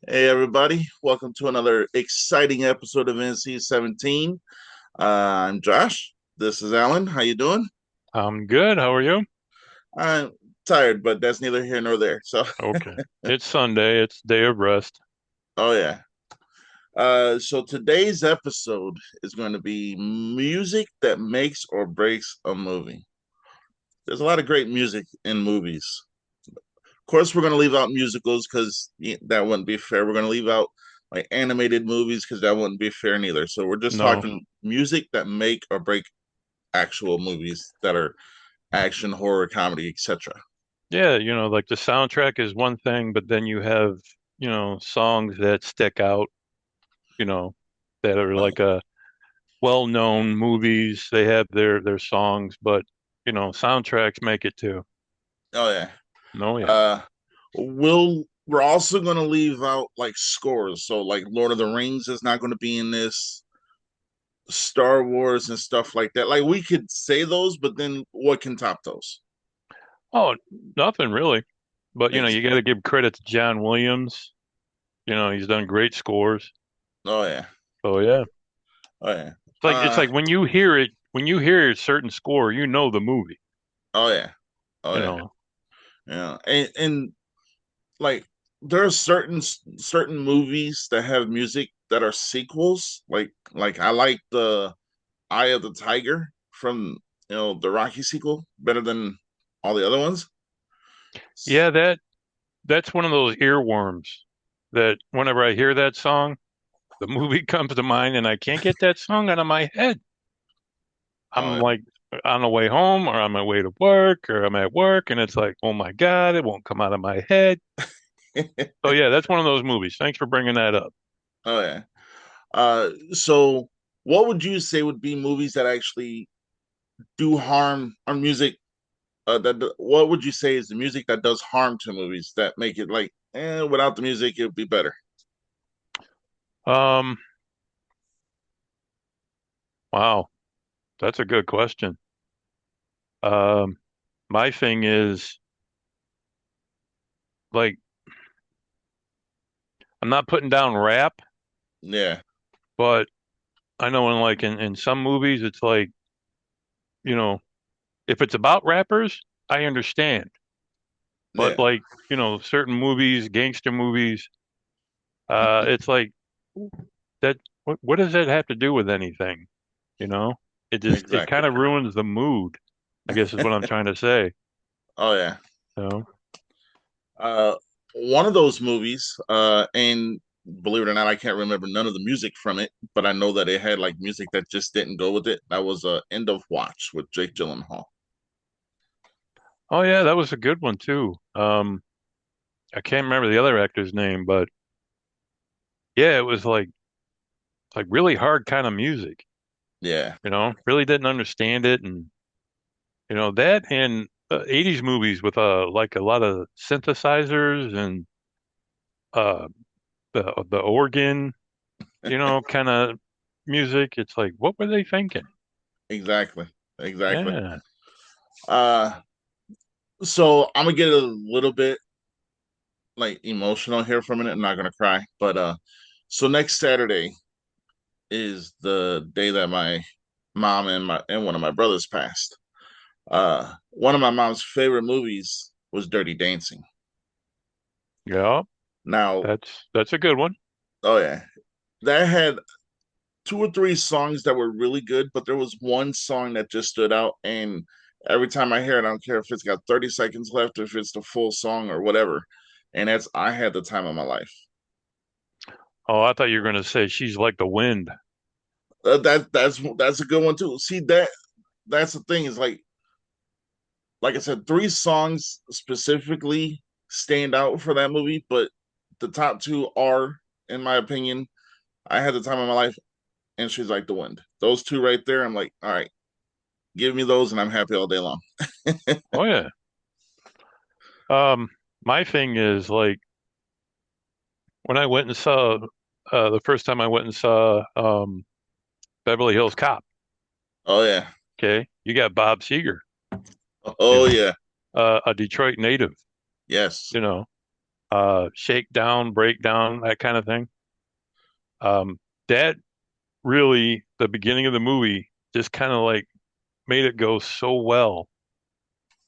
Hey everybody, welcome to another exciting episode of NC-17. I'm Josh. This is Alan. How you doing? I'm good. How are you? I'm tired, but that's neither here nor there. So, Okay. It's Sunday. It's day of rest. oh yeah. So today's episode is going to be music that makes or breaks a movie. There's a lot of great music in movies. Of course, we're going to leave out musicals because that wouldn't be fair. We're going to leave out like animated movies because that wouldn't be fair neither. So we're just No. talking music that make or break actual movies that are action, horror, comedy, etc. Yeah, like the soundtrack is one thing, but then you have, songs that stick out, you know, that are Oh, like well-known movies. They have their songs, but soundtracks make it too. oh yeah. No, yeah. Uh, we're also going to leave out like scores. So like Lord of the Rings is not going to be in this. Star Wars and stuff like that. Like we could say those, but then what can top those? Oh, nothing really. But Ex- you got to give credit to John Williams. He's done great scores. oh yeah. So yeah. Oh yeah. It's like when you hear a certain score, you know the movie, Oh yeah. Oh you yeah. know. Yeah. And like there are certain movies that have music that are sequels. Like I like the Eye of the Tiger from the Rocky sequel better than all the other ones. Yeah, that's one of those earworms that whenever I hear that song, the movie comes to mind and I can't get that song out of my head. I'm Oh like on the way home or on my way to work or I'm at work and it's like, oh my God, it won't come out of my head. yeah. So yeah, that's one of those movies. Thanks for bringing that up. Oh yeah. So what would you say would be movies that actually do harm or music what would you say is the music that does harm to movies that make it like without the music it would be better? Um, wow, that's a good question. Um, my thing is like I'm not putting down rap, Yeah. but I know in some movies it's like, you know, if it's about rappers, I understand. But Yeah. like, certain movies, gangster movies, it's like that what does that have to do with anything? You know? It kind Exactly. of ruins the mood, I guess is what I'm trying to say. Oh yeah. You know? Uh, one of those movies, and believe it or not, I can't remember none of the music from it, but I know that it had like music that just didn't go with it. That was End of Watch with Jake Gyllenhaal. Oh yeah, that was a good one too. I can't remember the other actor's name, but yeah, it was like really hard kind of music, Yeah, really didn't understand it and that and 80s movies with like a lot of synthesizers and uh the organ, kind of music. It's like, what were they thinking? exactly, exactly. Yeah. Uh, so I'm gonna get a little bit like emotional here for a minute. I'm not gonna cry, but so next Saturday is the day that my mom and one of my brothers passed. One of my mom's favorite movies was Dirty Dancing. Yeah. Now, That's a good one. oh yeah, that had two or three songs that were really good, but there was one song that just stood out. And every time I hear it, I don't care if it's got 30 seconds left, if it's the full song or whatever. And that's I Had the Time of My Life. Oh, I thought you were going to say She's Like the Wind. That's a good one too. See that's the thing is like I said, three songs specifically stand out for that movie, but the top two are, in my opinion, I Had the Time of My Life and She's Like the Wind. Those two right there, I'm like, all right, give me those and I'm happy all day long. Oh yeah. My thing is like when I went and saw the first time I went and saw Beverly Hills Cop. Oh yeah. Okay, you got Bob Seger, you Oh know, yeah. a Detroit native, Yes. you know. shakedown, breakdown, that kind of thing. Um, that really, the beginning of the movie just kind of like made it go so well,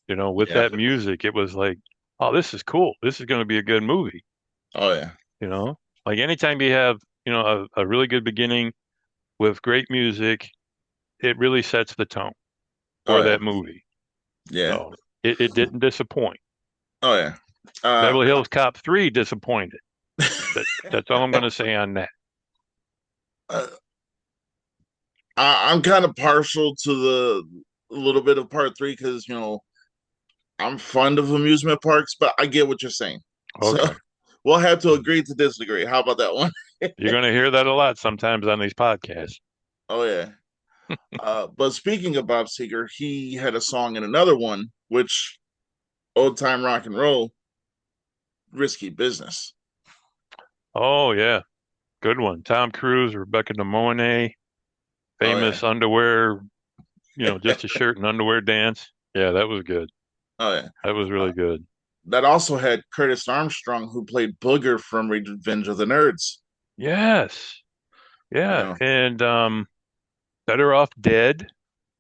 with Yeah. that music. It was like, oh, this is cool. This is going to be a good movie, Oh yeah. you know? Like anytime you have, a really good beginning with great music, it really sets the tone Oh for yeah. that movie. Yeah. So it didn't disappoint. Oh yeah. Uh, Beverly Hills Cop 3 disappointed. That's all I'm going to say on that. uh, I'm kind of partial to the a little bit of part three because I'm fond of amusement parks, but I get what you're saying. So Okay. we'll have to agree to disagree. How about that one? You're going to hear that a lot sometimes on these podcasts. Oh yeah. But speaking of Bob Seger, he had a song in another one, which old time rock and roll, risky business. Oh, yeah. Good one. Tom Cruise, Rebecca De Mornay, Oh yeah. famous underwear, just a shirt and underwear dance. Yeah, that was good. Oh yeah. That was Uh, really good. that also had Curtis Armstrong, who played Booger from Revenge of the Nerds. Yes. Yeah. Yeah. And Better Off Dead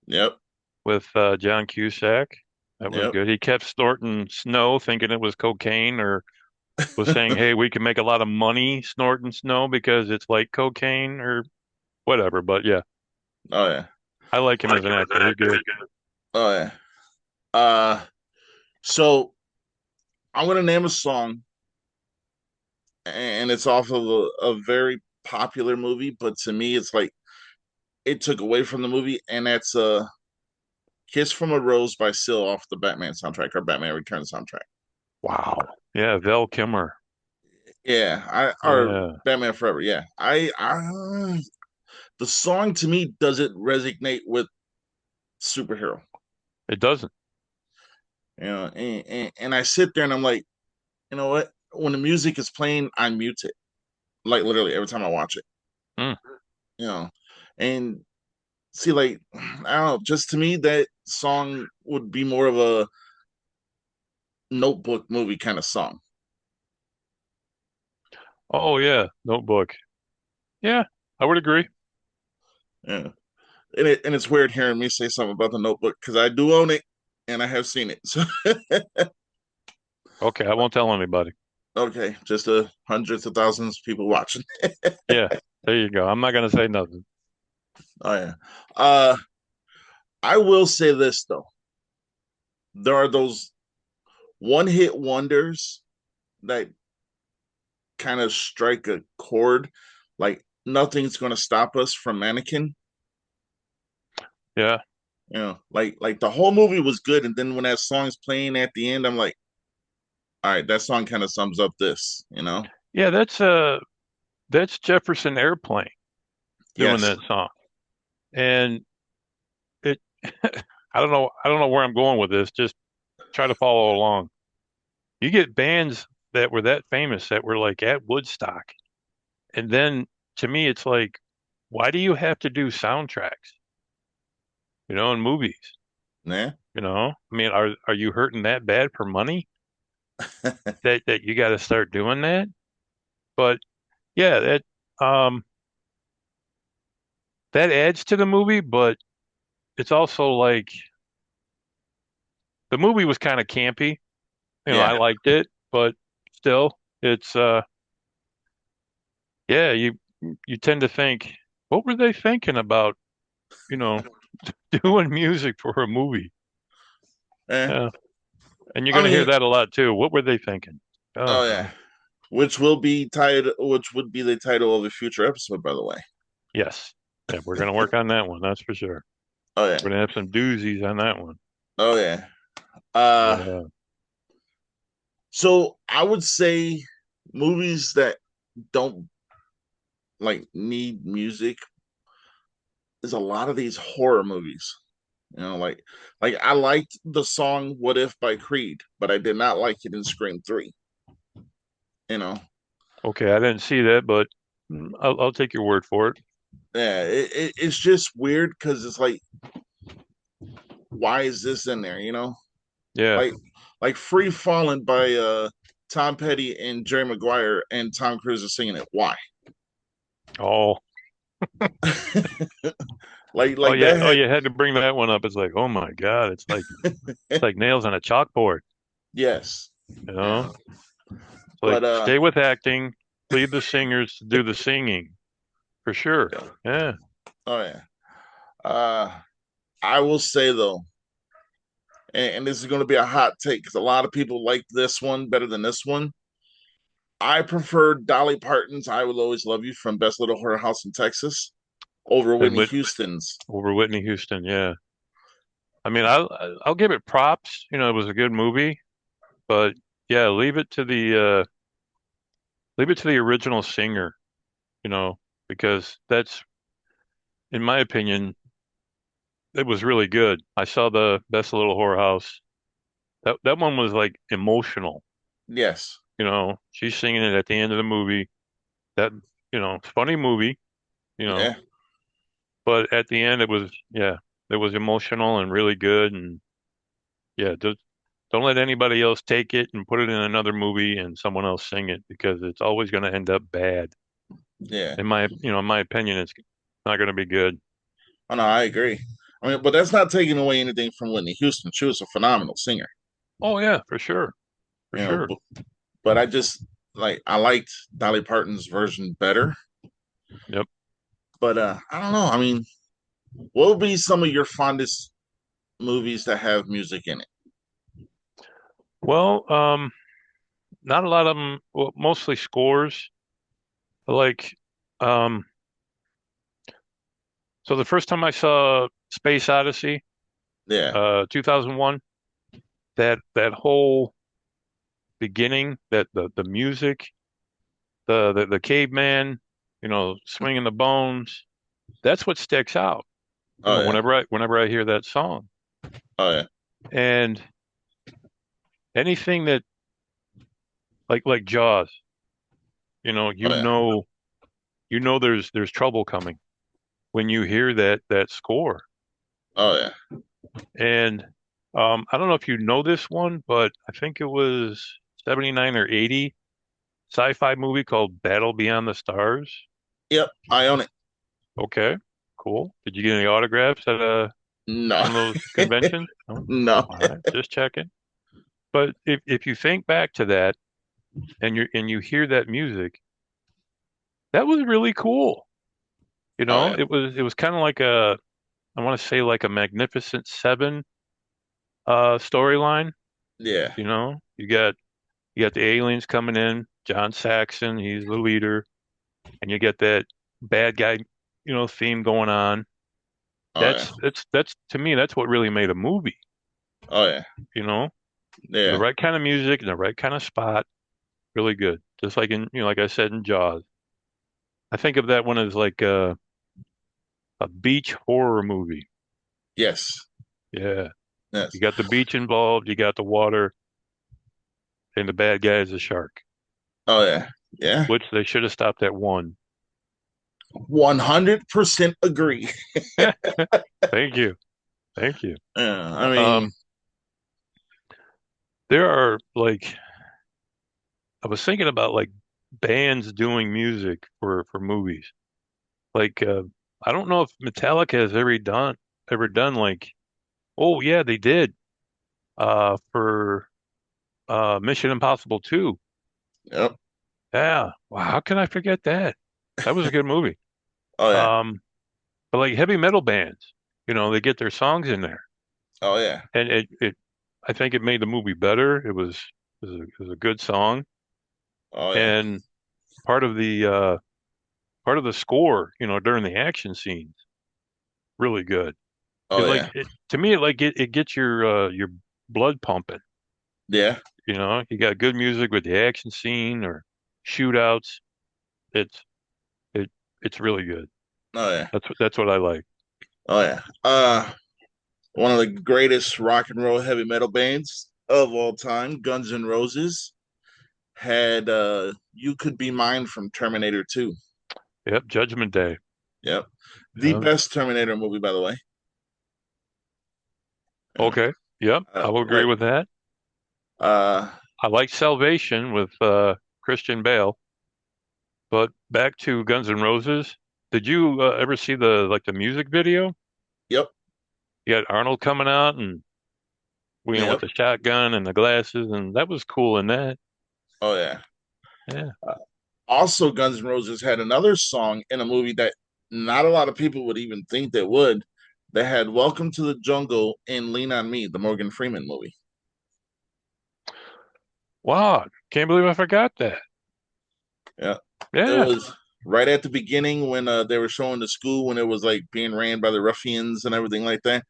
Yep. with John Cusack. That was Yep. good. He kept snorting snow, thinking it was cocaine, or was saying, "Hey, we can make a lot of money snorting snow because it's like cocaine or whatever." But yeah, Oh yeah. I like him as an actor. He's good. Oh yeah. Uh, so I'm gonna name a song, and it's off of a very popular movie, but to me, it's like it took away from the movie, and that's "Kiss from a Rose" by Seal off the Batman soundtrack or Batman Returns soundtrack. Wow. Yeah, Val Kilmer. Yeah, I or Yeah, Batman Forever. Yeah, I the song to me doesn't resonate with superhero. it doesn't. And I sit there and I'm like, you know what? When the music is playing, I mute it. Like literally every time I watch it. Mm. You know, and see, like I don't know, just to me that song would be more of a notebook movie kind of song. Oh yeah, Notebook. Yeah, I would agree. Yeah. And it's weird hearing me say something about the notebook because I do own it and I have seen it. So Okay, I won't tell anybody. okay, just hundreds of thousands of people watching. Yeah, there you go. I'm not gonna say nothing. Oh yeah. Uh I will say this though. There are those one hit wonders that kind of strike a chord. Like nothing's gonna stop us from Mannequin. Yeah, Like the whole movie was good, and then when that song's playing at the end, I'm like, all right, that song kind of sums up this. yeah. That's Jefferson Airplane doing Yes. that song, and it. I don't know where I'm going with this. Just try to follow along. You get bands that were that famous that were like at Woodstock, and then to me, it's like, why do you have to do soundtracks? In movies. Yeah. I mean, are you hurting that bad for money that you got to start doing that? But yeah, um that adds to the movie, but it's also like the movie was kind of campy. I Yeah. liked it, but still, it's yeah, you tend to think, what were they thinking about, you know, doing music for a movie? Eh. Yeah, and you're I gonna hear mean, that a lot too. What were they thinking? Oh oh yeah. God. Which would be the title of a future episode, by the way. Yes. Yeah, we're gonna work on that one, that's for sure. Oh yeah. We're gonna have some doozies on that one. Oh yeah. Uh Yeah. so I would say movies that don't like need music is a lot of these horror movies. Like I liked the song "What If" by Creed, but I did not like it in Scream 3. You know, Okay, I didn't see that, but I'll take your word for it. yeah, it's just weird because it's like, why is this in there? Yeah. Like like "Free Falling" by Tom Petty and Jerry Maguire and Tom Cruise are singing it. Why? Oh, Like that oh, had you had to bring that one up. It's like, oh my God, it's like nails on a chalkboard, yes. you Yeah. know? It's like But stay with acting, leave the singers to do the singing for sure. yeah. Yeah. Oh yeah. Uh I will say though, and this is going to be a hot take because a lot of people like this one better than this one. I prefer Dolly Parton's "I Will Always Love You" from Best Little Whorehouse in Texas over And Whitney Whit Houston's. over Whitney Houston, yeah. I mean, I'll give it props. You know, it was a good movie, but yeah, leave it to the original singer, you know, because that's, in my opinion, it was really good. I saw the Best Little Whorehouse. That one was like emotional. Yes. You know, she's singing it at the end of the movie. That, funny movie, you know, Yeah. but at the end yeah, it was emotional and really good. And yeah, don't let anybody else take it and put it in another movie and someone else sing it because it's always going to end up bad. Yeah. In my opinion, it's not going to be good. Oh no, I agree. I mean, but that's not taking away anything from Whitney Houston. She was a phenomenal singer. Oh yeah, for sure, for You know, sure. but I just I liked Dolly Parton's version better. Yep. But I don't know. I mean, what would be some of your fondest movies that have music in it? Well, not a lot of them. Well, mostly scores. Like, um, so the first time I saw Space Odyssey, Yeah. 2001, that whole beginning, that the music, the caveman, swinging the bones, that's what sticks out. Oh yeah. Whenever I hear that song, Oh yeah. and anything that like Jaws, you know, Oh you yeah. know, you know, there's trouble coming when you hear that score. Oh yeah. And I don't know if you know this one, but I think it was 79 or 80 sci-fi movie called Battle Beyond the Stars. Yep. I own it. Okay, cool. Did you get any autographs at No. one of those conventions? No? No. All right, just checking. But if you think back to that and you hear that music, that was really cool. You Oh know, yeah. it was kind of like I want to say like a Magnificent Seven storyline. Yeah. You know, you got the aliens coming in, John Saxon, he's the leader, and you get that bad guy, theme going on. Oh yeah. That's to me, that's what really made a movie, Oh yeah. you know? The Yeah. right kind of music and the right kind of spot, really good. Just like like I said in Jaws. I think of that one as like a beach horror movie. Yes. Yeah. Yes. You got the beach involved, you got the water, and the bad guy is a shark, Oh yeah. Yeah. which they should have stopped at one. 100% agree. Thank you. Thank you. Yeah. I mean, Um, there are like I was thinking about like bands doing music for movies. Like I don't know if Metallica has ever done like, oh yeah, they did for Mission Impossible 2. yep. Yeah. Wow, how can I forget that? That was a good movie. Oh yeah. Um but like heavy metal bands, they get their songs in there. Oh yeah. And it I think it made the movie better. It was a good song. Oh yeah. And part of the uh part of the score, during the action scenes, really good. Oh yeah. To me, it gets your blood pumping. Yeah. You got good music with the action scene or shootouts. It's it it's really good. Oh yeah. That's what I like. Oh yeah. One of the greatest rock and roll heavy metal bands of all time, Guns N' Roses, had "You Could Be Mine" from Terminator 2. Yep, Judgment Day. Yep. The Yeah. best Terminator movie, by the way. Yeah. Okay. Yep, I will agree Like with that. uh I like Salvation with Christian Bale, but back to Guns N' Roses. Did you ever see the music video? Yep. You had Arnold coming out and with Yep. the shotgun and the glasses, and that was cool in that. Oh yeah. Yeah. Uh, Also, Guns N' Roses had another song in a movie that not a lot of people would even think they would. They had "Welcome to the Jungle" in "Lean on Me," the Morgan Freeman movie. Wow, can't believe I forgot that. Yeah, it Yeah. was right at the beginning when they were showing the school when it was like being ran by the ruffians and everything like that.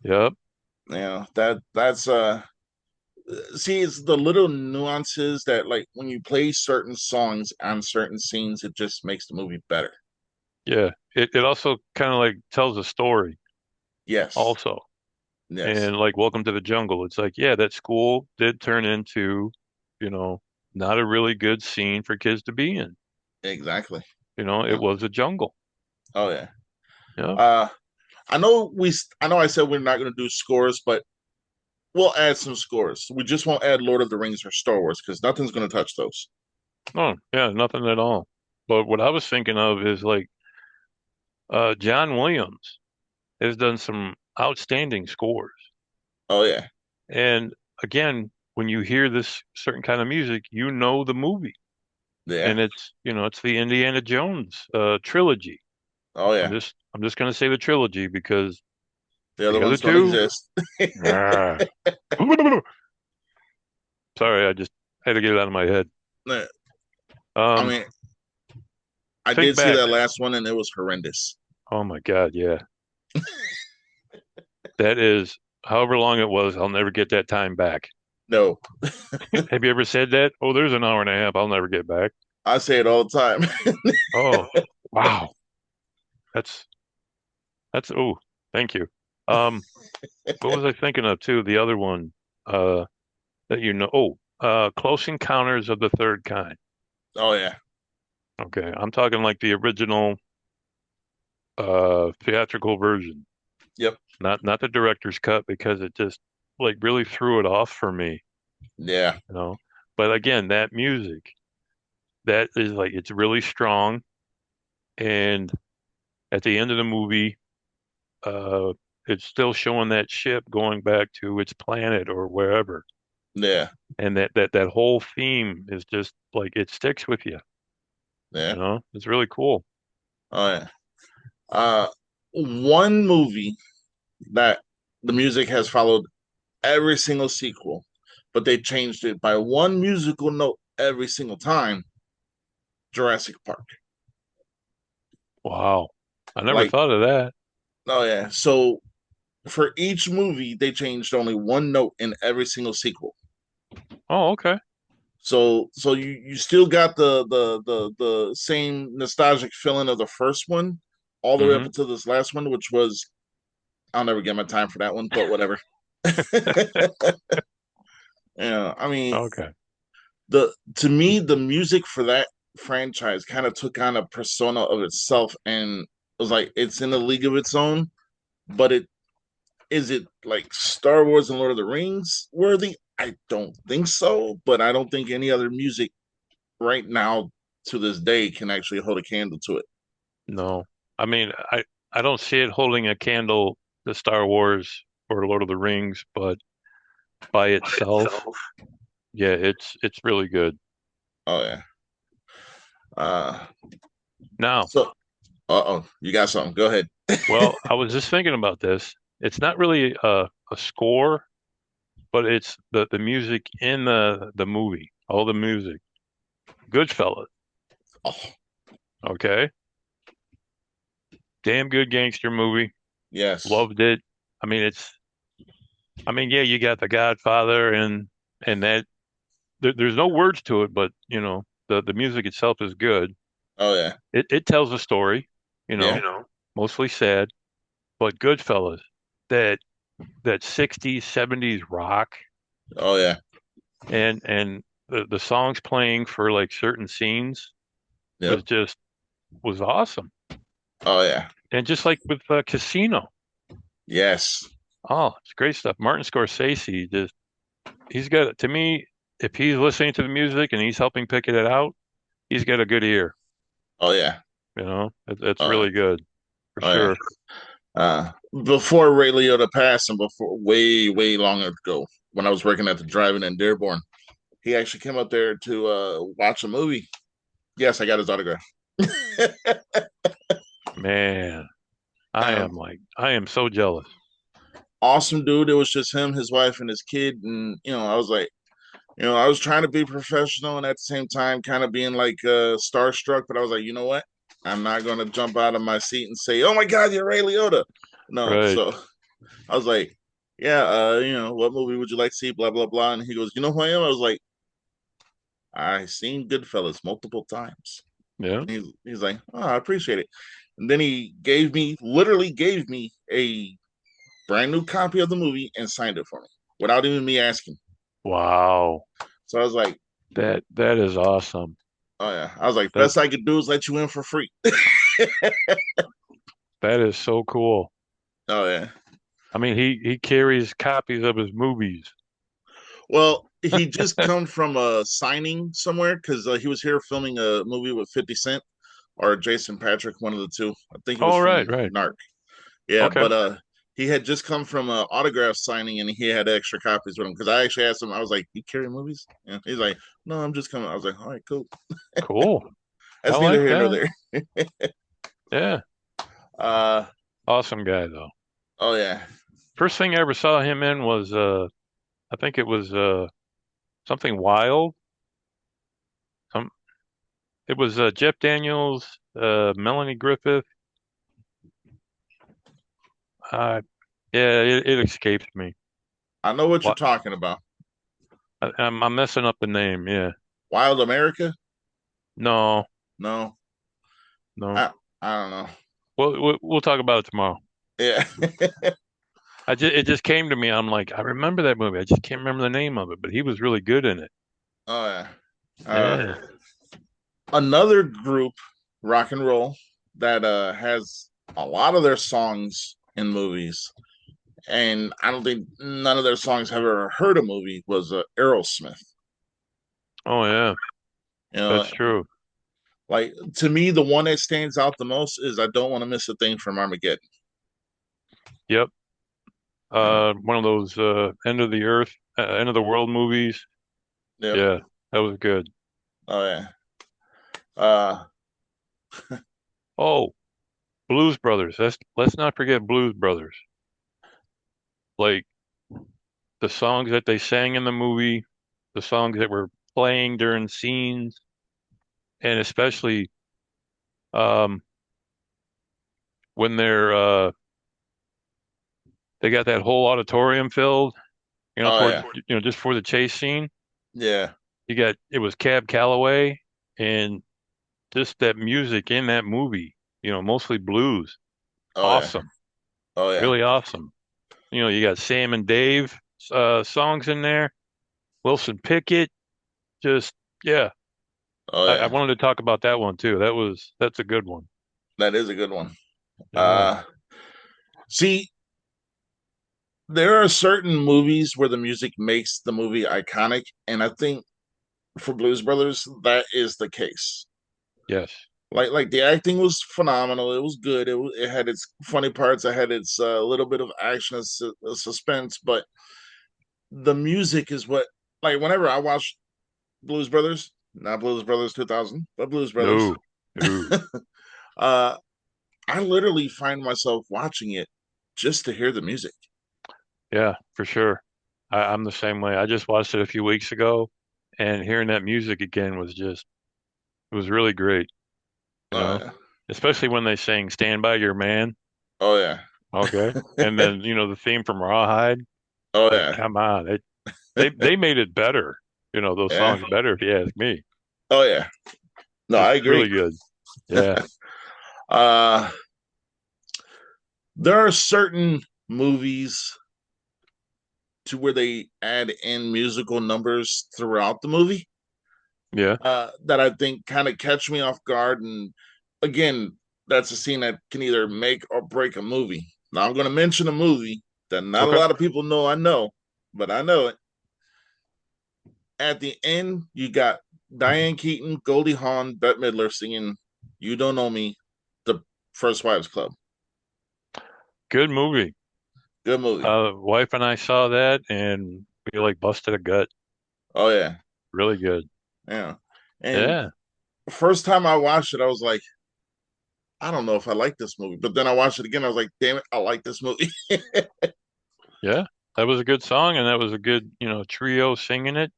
Yep. Yeah, that's see, it's the little nuances that like when you play certain songs on certain scenes, it just makes the movie better. Yeah. It also kind of like tells a story Yes, also. yes, And like Welcome to the Jungle, it's like, yeah, that school did turn into, you know, not a really good scene for kids to be in. exactly. It Yeah. was a jungle. Oh yeah. Yep. Uh, I know I said we're not going to do scores, but we'll add some scores. We just won't add Lord of the Rings or Star Wars because nothing's going to touch those. Oh, yeah, nothing at all. But what I was thinking of is like John Williams has done some outstanding scores. Oh yeah, And again, when you hear this certain kind of music, you know the movie. yeah. And it's the Indiana Jones trilogy. Oh I'm yeah. just gonna say the trilogy because The other the other ones don't two, exist. ah. Sorry, I just had to get it out of my head. I Um, mean, I think did see back. that last one and it was horrendous. Oh my God, yeah. That is however long it was, I'll never get that time back. No, Have you ever said that? Oh, there's an hour and a half I'll never get back. I say it all the time. Oh, wow. That's oh, thank you. Um, what was I thinking of too? The other one, uh, that Close Encounters of the Third Kind. Oh yeah, Okay, I'm talking like the original theatrical version, yep, not the director's cut because it just like really threw it off for me, yeah, you know. But again, that music, that is like it's really strong, and at the end of the movie, uh, it's still showing that ship going back to its planet or wherever, yeah, and that whole theme is just like it sticks with you, yeah. It's really cool. Oh yeah. Uh, One movie that the music has followed every single sequel, but they changed it by one musical note every single time. Jurassic Park. Wow, I never Like, thought of that. oh yeah. So for each movie, they changed only one note in every single sequel. Oh, okay. So you still got the same nostalgic feeling of the first one, all the way up Hmm. until this last one, which was I'll never get my time for that one, but whatever. Yeah, I mean Okay. the to me the music for that franchise kind of took on a persona of itself and was like it's in a league of its own. But it like Star Wars and Lord of the Rings worthy? I don't think so, but I don't think any other music right now to this day can actually hold a candle to it. No, I mean, I don't see it holding a candle to Star Wars or Lord of the Rings, but by itself, yeah, it's really good. Oh yeah. Uh Now, so oh, you got something. Go ahead. well, I was just thinking about this. It's not really a score, but it's the music in the movie, all the music. Goodfellas, Oh, okay, damn good gangster movie. yes. Loved it. I mean, I mean, yeah, you got The Godfather and that there's no words to it, but the music itself is good. Oh yeah. It tells a story, you Yeah. know, mostly sad, but Goodfellas, that that 60s, 70s rock Oh yeah. and the songs playing for like certain scenes Yep. was just was awesome. Oh yeah. And just like with Casino, Yes. oh, it's great stuff. Martin Scorsese just he's got to me. if he's listening to the music and he's helping pick it out, he's got a good ear. Oh yeah. It's Oh yeah. really good for Oh yeah. sure. Uh, Before Ray Liotta passed, and before way long ago, when I was working at the drive-in in Dearborn, he actually came up there to watch a movie. Yes, I got his autograph. Man, um, I am so jealous. awesome dude. It was just him, his wife, and his kid, and I was like, I was trying to be professional and at the same time kind of being like starstruck, but I was like, you know what? I'm not gonna jump out of my seat and say, "Oh my God, you're Ray Liotta." No, Right. so I was like, "Yeah, what movie would you like to see?" Blah blah blah, and he goes, "You know who I am?" I was like, "I seen Goodfellas multiple times." Yeah. And he's like, "Oh, I appreciate it." And then he literally gave me a brand new copy of the movie and signed it for me without even me asking. Wow. So I was like, That is awesome. "Oh yeah," I was like, That "Best I could do is let you in for free." that is so cool. Oh yeah. I mean, he carries copies of his movies. Well, he just come from a signing somewhere because he was here filming a movie with 50 Cent or Jason Patrick, one of the two. I think he was Oh, right, from right. Narc. Yeah, Okay. but he had just come from an autograph signing and he had extra copies with him because I actually asked him. I was like, "You carry movies?" And he's like, "No, I'm just coming." I was like, "All right, cool." Cool. I That's neither like here nor that. there. Yeah. Uh Awesome guy though. oh yeah. First thing I ever saw him in was I think it was something wild. Some It was Jeff Daniels, Melanie Griffith. Uh yeah, it escapes me. I know what you're What talking about. I'm messing up the name. Yeah. Wild America? No, No. no. I don't know. We'll talk about it tomorrow. Yeah. It just came to me. I'm like, I remember that movie. I just can't remember the name of it, but he was really good in it. Oh yeah. Yeah. Another group, rock and roll, that has a lot of their songs in movies, and I don't think none of their songs have ever heard a movie, was Aerosmith. Oh yeah, You know, that's true. like to me, the one that stands out the most is "I Don't Want to Miss a Thing" from Armageddon. Yep. Uh, One of those end of the world movies. yep. Yeah, that was good. Oh yeah. Uh, Oh, Blues Brothers. Let's not forget Blues Brothers. Like the songs that they sang in the movie, the songs that were playing during scenes, and especially um when they got that whole auditorium filled, oh towards yeah. just for the chase scene. Yeah. It was Cab Calloway and just that music in that movie, mostly blues. Oh yeah. Awesome. Oh yeah. Really awesome. You got Sam and Dave songs in there. Wilson Pickett, just yeah. Oh I yeah. wanted to talk about that one too. That's a good one. That is a good one. Yeah. Uh, See, there are certain movies where the music makes the movie iconic, and I think for Blues Brothers that is the case. Yes. Like the acting was phenomenal. It was good. It had its funny parts. It had its little bit of action and suspense, but the music is what, like, whenever I watch Blues Brothers, not Blues Brothers 2000, but Blues Brothers, No. No. uh, I literally find myself watching it just to hear the music. Yeah, for sure. I'm the same way. I just watched it a few weeks ago, and hearing that music again it was really great, you Oh know, yeah, especially when they sang "Stand by Your Man." oh yeah, Okay. And then, the theme from Rawhide. oh Like, yeah, come on. They made it better. Those yeah, songs better if you ask me. oh yeah. No, I It's agree. really good. Yeah. uh, there are certain movies to where they add in musical numbers throughout the movie Yeah. that I think kind of catch me off guard. And again, that's a scene that can either make or break a movie. Now, I'm going to mention a movie that not a Okay. lot of people know I know, but I know it. at the end, you got Diane Keaton, Goldie Hawn, Bette Midler singing "You Don't Know Me," the First Wives Club. Good movie. Good movie. Wife and I saw that and we like busted a gut. Oh yeah, Really good. yeah. And Yeah. first time I watched it, I was like, I don't know if I like this movie. But then I watched it again. I was like, damn it, I like this movie. Yeah. That was a good song and that was a good, trio singing it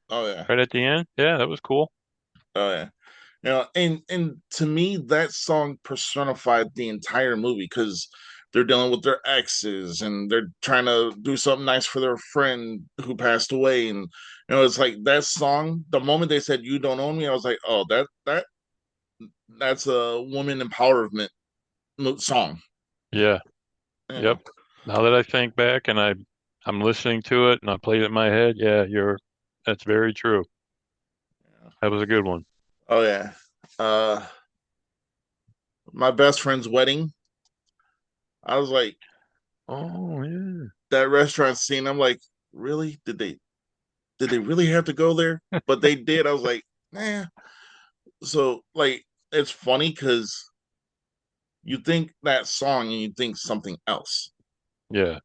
Oh yeah, right at the end. Yeah, that was cool. oh yeah. And to me, that song personified the entire movie because they're dealing with their exes and they're trying to do something nice for their friend who passed away. And it's like that song. The moment they said "You Don't Own Me," I was like, oh, that's a woman empowerment song. Yeah. Yeah, Yep. Now that I think back and I'm listening to it and I played it in my head, yeah, that's very true. That was a good one. oh yeah. Uh, my best friend's wedding. I was like, Oh, yeah. that restaurant scene. I'm like, really? Did they really have to go there? But they did. I was like, nah. So like, it's funny because you think that song and you think something else, Yeah.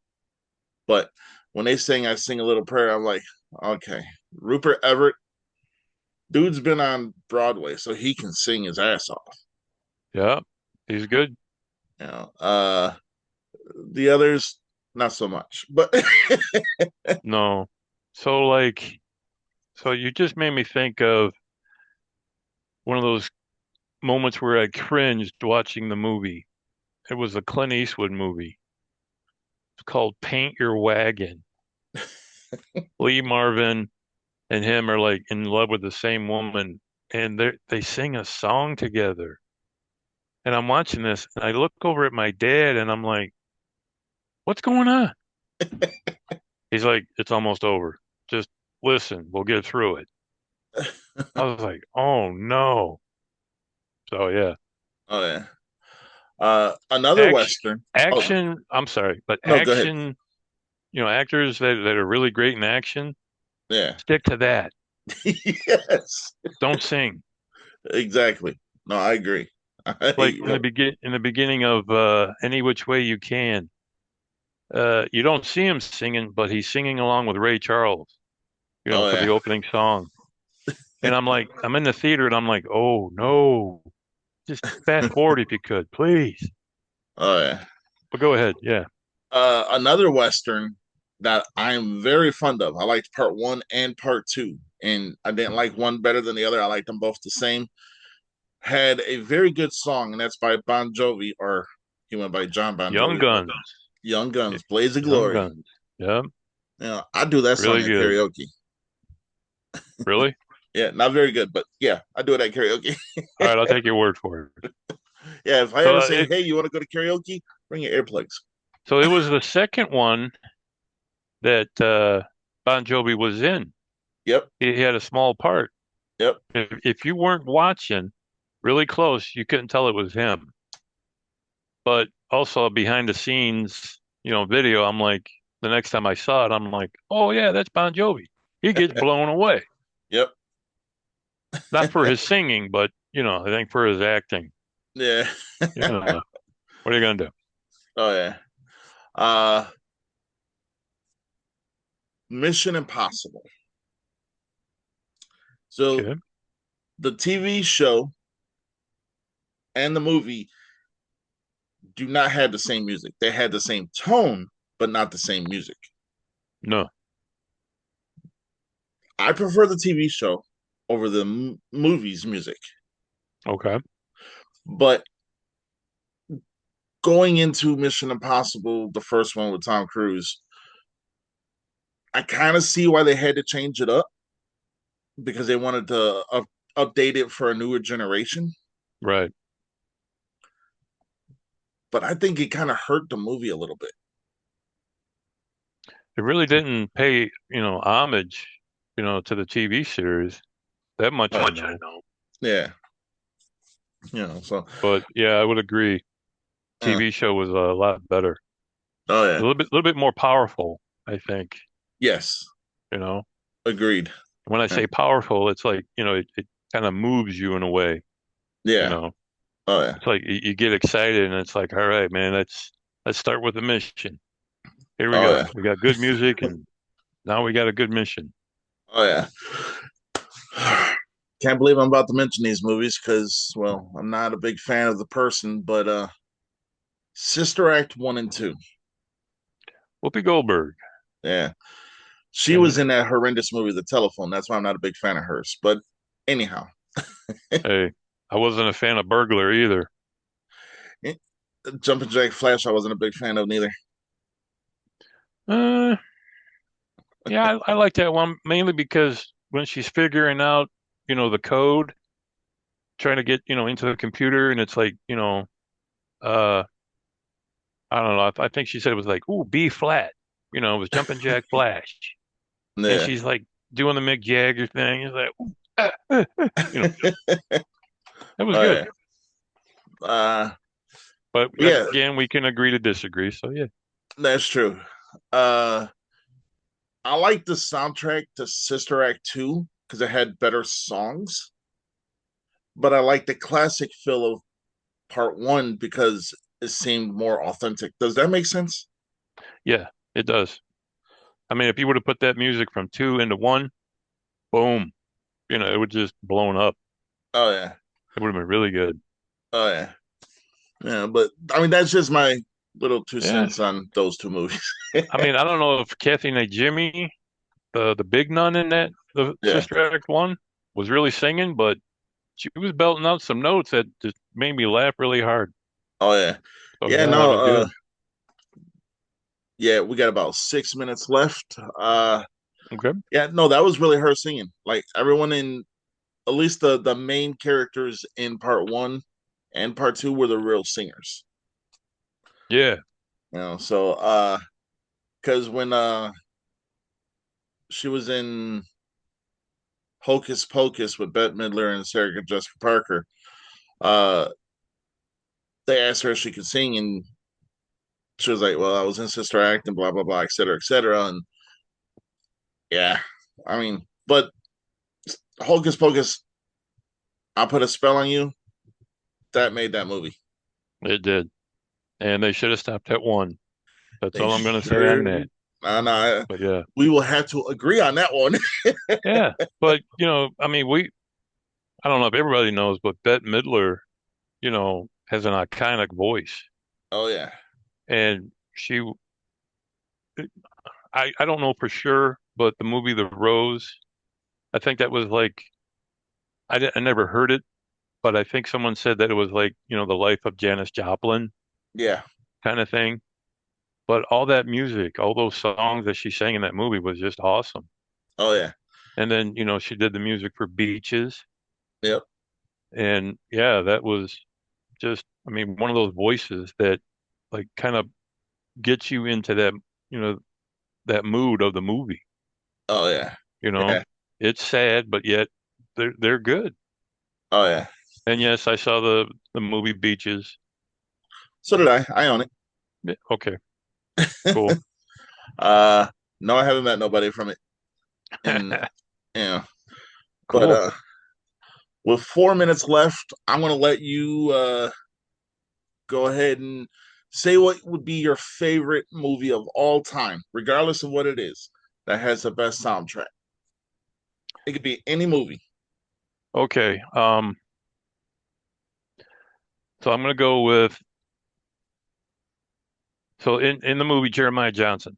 but when they sing "I Sing a Little Prayer," I'm like, okay, Rupert Everett, dude's been on Broadway, so he can sing his ass off. Yeah. He's good. You know, the others not so much, but No. So so you just made me think of one of those moments where I cringed watching the movie. It was a Clint Eastwood movie. It's called Paint Your Wagon. Lee Marvin and him are like in love with the same woman and they sing a song together. And I'm watching this and I look over at my dad and I'm like, "What's going on?" He's like, "It's almost over. Just listen, we'll get through it." I was like, "Oh no." So yeah. oh yeah. Another Action, western. Oh I'm sorry, but no, go ahead. action, actors that are really great in action, Yeah. stick to that. Yes. Don't sing. Exactly. No, I agree. Like I, in the beginning of Any Which Way You Can, you don't see him singing, but he's singing along with Ray Charles, oh for yeah. the opening song. And I'm like, I'm in the theater and I'm like, oh no, just fast forward if you could, please. Oh yeah. But go ahead. Yeah. Another western that I'm very fond of. I liked part one and part two, and I didn't like one better than the other. I liked them both the same. Had a very good song, and that's by Bon Jovi, or he went by John Bon Young Jovi, but Guns. Young Y- Guns, Blaze of Young Glory. Guns. Yeah. I do that song Really at good. karaoke. Really? Yeah, not very good, but yeah, I do it at karaoke. All right. I'll take your word for it. Yeah, if I So ever say, "Hey, you want to go to karaoke?" Bring your earplugs. it was the second one that Bon Jovi was in. Yep, He had a small part. yep, If you weren't watching really close, you couldn't tell it was him. But also behind the scenes, video, I'm like, the next time I saw it, I'm like, oh yeah, that's Bon Jovi. He gets blown away. yep. Not for his singing, but I think for his acting. Yeah. What are you gonna do? Oh yeah. Uh Mission Impossible. So Okay. the TV show and the movie do not have the same music. They had the same tone, but not the same music. No. I prefer the TV show over the movie's music. Okay. But going into Mission Impossible, the first one with Tom Cruise, I kind of see why they had to change it up because they wanted to update it for a newer generation. Right. But I think it kind of hurt the movie a little bit. It really didn't pay, homage, to the TV series. That much I Much I know. know. Yeah, so But yeah, I would agree. uh, TV show was a lot better. oh A yeah, little bit more powerful, I think, yes, you know. agreed. When I Yeah. say powerful, it's like, it kind of moves you in a way, you Yeah. know. Oh yeah. It's like you get excited and it's like, all right, man, let's start with the mission. Here we Oh go. yeah. We got good music and now we got a good mission. Oh yeah. Can't believe I'm about to mention these movies because, well, I'm not a big fan of the person, but Sister Act 1 and 2. Whoopi Goldberg. Yeah. She was And in that horrendous movie, The Telephone. That's why I'm not a big fan of hers. But anyhow, hey, I wasn't a fan of Burglar either. eh, Jumpin' Jack Flash, I wasn't a big fan of neither. Uh, yeah, I like that one mainly because when she's figuring out, the code, trying to get, into the computer and it's like, uh, I don't know. I think she said it was like, ooh, B flat. It was Jumpin' Jack Flash. And Yeah. she's like doing the Mick Jagger thing. It's like, ooh, that was Oh good. yeah. Uh But yeah, again, we can agree to disagree. So yeah, that's true. Uh I like the soundtrack to Sister Act 2 because it had better songs, but I like the classic feel of part 1 because it seemed more authentic. Does that make sense? yeah, it does. I mean, if you would have put that music from two into one, boom, it would just blown up. Oh yeah. It would have been really good. Oh yeah. Yeah, but I mean that's just my little two Yeah. cents on those two movies. I mean, I don't know if Kathy Najimy, the big nun in the Yeah. Sister Act one, was really singing, but she was belting out some notes that just made me laugh really hard. Oh yeah. So Yeah, yeah, that no, was good. yeah, we got about 6 minutes left. Okay. Yeah, no, that was really her singing. Like everyone in at least the main characters in part 1 and part 2 were the real singers. Yeah. So because when she was in Hocus Pocus with Bette Midler and Sarah Jessica Parker, uh they asked her if she could sing, and she was like, "Well, I was in Sister Act and blah blah blah, etc. etc." And yeah, I mean, but Hocus Pocus, I put a spell on you. That made that movie. It did. And they should have stopped at one. That's They all I'm going to say on sure. that. No, But yeah. we will have to agree on that one. Yeah. But, I mean, I don't know if everybody knows, but Bette Midler, has an iconic voice. Oh yeah, And I don't know for sure, but the movie The Rose, I think that was like, I never heard it, but I think someone said that it was like, the life of Janis Joplin yeah. kind of thing. But all that music, all those songs that she sang in that movie was just awesome. Oh yeah, And then, she did the music for Beaches. yep. And yeah, that was just, I mean, one of those voices that like kind of gets you into you know, that mood of the movie, Oh yeah, you know. yeah. It's sad, but yet they're good. Oh yeah. And yes, I saw the movie Beaches. So did I. I own Yeah, okay, it. cool. uh, no, I haven't met nobody from it, and you know, but Cool. with 4 minutes left, I'm gonna let you go ahead and say what would be your favorite movie of all time, regardless of what it is, that has the best soundtrack. It could be any movie. Okay. So I'm gonna go with so in the movie Jeremiah Johnson,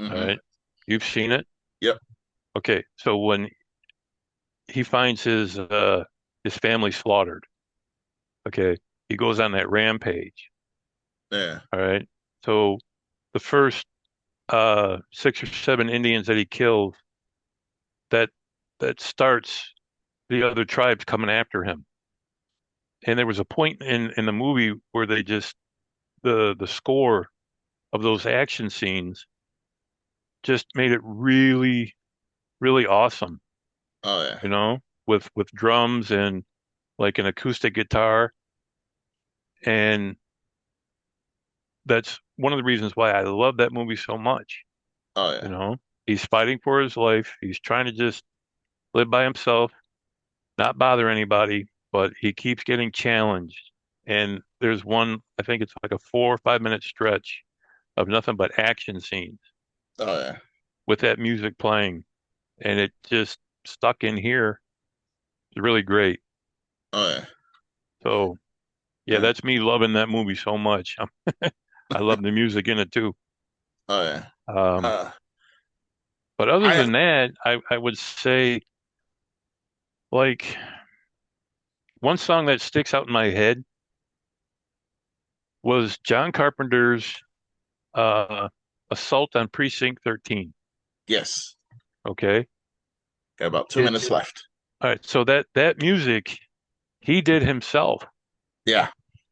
all Mm-hmm. right? You've seen it? Yep. Okay. So when he finds his family slaughtered, okay, he goes on that rampage. Yeah. All right. So the first six or seven Indians that he kills, that that starts the other tribes coming after him. And there was a point in the movie where they just the score of those action scenes just made it really, really awesome, Oh yeah. with drums and like an acoustic guitar. And that's one of the reasons why I love that movie so much. Oh You yeah. know, he's fighting for his life. He's trying to just live by himself, not bother anybody, but he keeps getting challenged. And there's one, I think it's like a 4 or 5 minute stretch of nothing but action scenes Oh yeah. with that music playing. And it just stuck in here. It's really great. Oh yeah. So, yeah, Uh, that's me loving that movie so much. I love the music in it too. oh yeah. Um, Uh, but other I than that, I would say like one song that sticks out in my head was John Carpenter's uh, Assault on Precinct 13. yes. Okay. Got about 2 minutes It's left. all right. So that music he did himself, Yeah.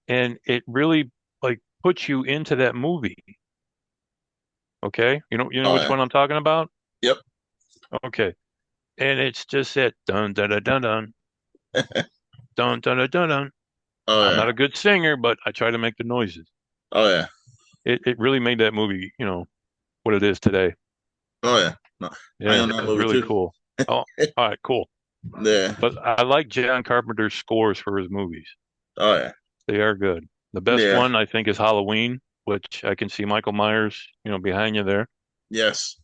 and it really like puts you into that movie. Okay. You know Oh which yeah. one I'm talking about? Yep. Okay. And it's just that dun dun dun dun dun dun dun dun dun dun. Oh I'm yeah. not a good singer, but I try to make the noises. Oh yeah. It really made that movie, what it is today. Oh yeah. No, I Yeah, own that it's movie really too. cool. Oh, all right, cool. Yeah. But I like John Carpenter's scores for his movies. Oh yeah. They are good. The best Yeah. one I think is Halloween, which I can see Michael Myers, behind you there. Yes.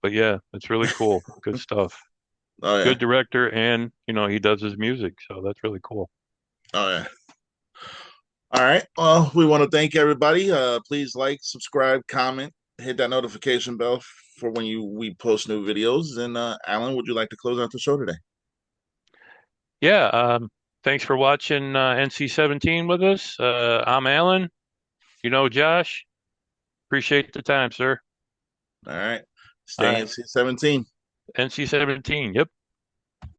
But yeah, it's really cool. Good stuff. Oh yeah. Good director and, he does his music, so that's really cool. Oh yeah. All right. Well, we want to thank everybody. Please like, subscribe, comment, hit that notification bell for when we post new videos. And Alan, would you like to close out the show today? Yeah, thanks for watching NC-17 with us. I'm Alan. Josh. Appreciate the time, sir. All right. All Stay right. NC-17. NC-17. Yep.